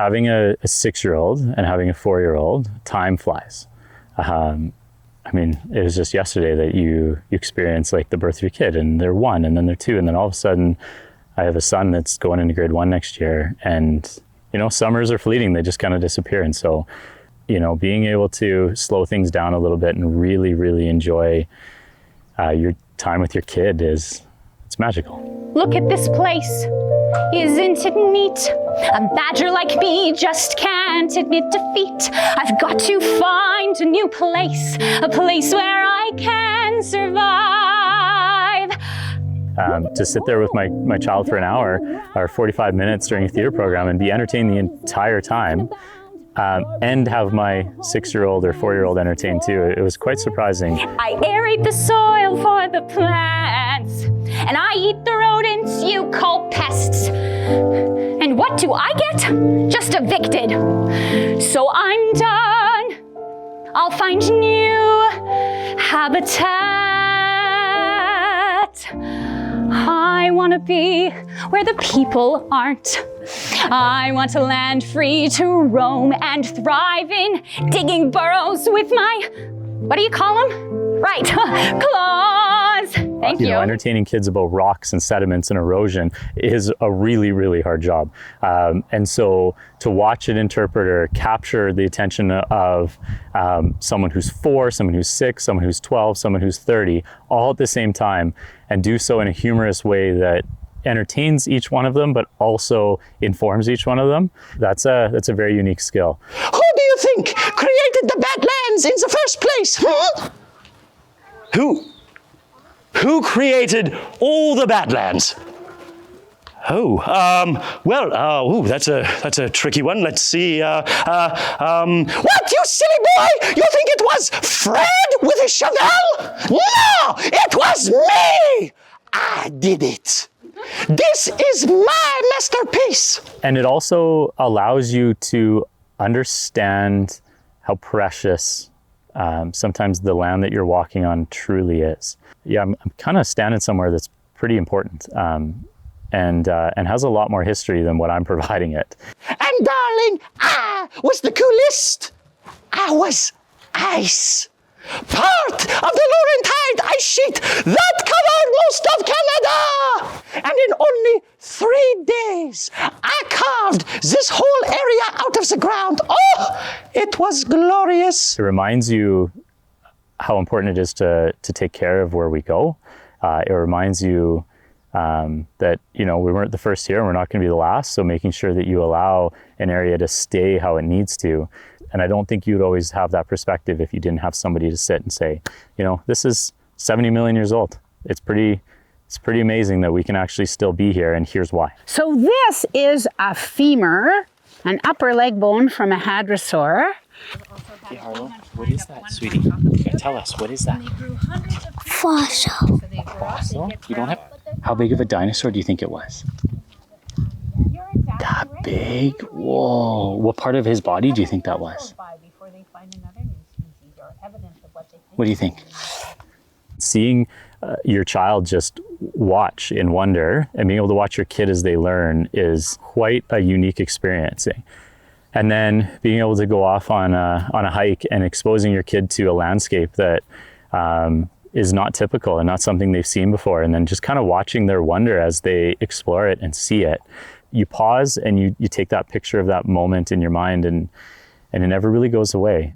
having a 6-year-old and having a 4-year-old, time flies. I mean, it was just yesterday that you experience like the birth of your kid, and they're 1 and then they're 2, and then all of a sudden I have a son that's going into grade 1 next year, and you know, summers are fleeting, they just kind of disappear. And so, you know, being able to slow things down a little bit and really, really enjoy your time with your kid it's magical. Look at this place, isn't it neat? A badger like me just can't admit defeat. I've got to find a new place, a place where I can survive. To sit there with my child for an hour or 45 minutes during a theater program and be entertained the entire time, and have my 6-year-old or 4-year-old entertained too. It was quite surprising. I aerate the soil for the plants, and I eat the rodents you call pests. And what do I get? Just evicted. So I'm done. I'll find new habitat. I want to be where the people aren't. I want a land free to roam and thrive in, digging burrows with my, what do you call them? Right, claws. Thank you. You know, entertaining kids about rocks and sediments and erosion is a really, really hard job. And so to watch an interpreter capture the attention of someone who's 4, someone who's 6, someone who's 12, someone who's 30, all at the same time, and do so in a humorous way that entertains each one of them, but also informs each one of them, that's a very unique skill. Who do you think created the Badlands in the first place? Huh? Who created all the Badlands? Well, that's a tricky one. Let's see. What, you silly boy? You think it was Fred with his shovel? No, it was me. I did it. This is my masterpiece. And it also allows you to understand how precious sometimes the land that you're walking on truly is. Yeah, I'm kind of standing somewhere that's pretty important and has a lot more history than what I'm providing it. And darling, I was the coolest. I was ice. Part of the Laurentide ice sheet that covered most of Canada. And in only 3 days, I carved this whole area out of the ground. Oh, it was glorious. It reminds you how important it is to take care of where we go. It reminds you that, you know, we weren't the first here and we're not going to be the last. So making sure that you allow an area to stay how it needs to. And I don't think you'd always have that perspective if you didn't have somebody to sit and say, you know, this is 70 million years old. It's pretty amazing that we can actually still be here, and here's why. So this is a femur, an upper leg bone from a hadrosaur. Hey Harlow, what is that, sweetie? Tell us, what is that? Fossil. A fossil? You don't have... How big of a dinosaur do you think it was? That big? Whoa. What part of his body do you think that was? What do you think? Seeing your child just watch in wonder and being able to watch your kid as they learn is quite a unique experience. And then being able to go off on a hike and exposing your kid to a landscape that is not typical and not something they've seen before, and then just kind of watching their wonder as they explore it and see it. You pause and you take that picture of that moment in your mind, and it never really goes away.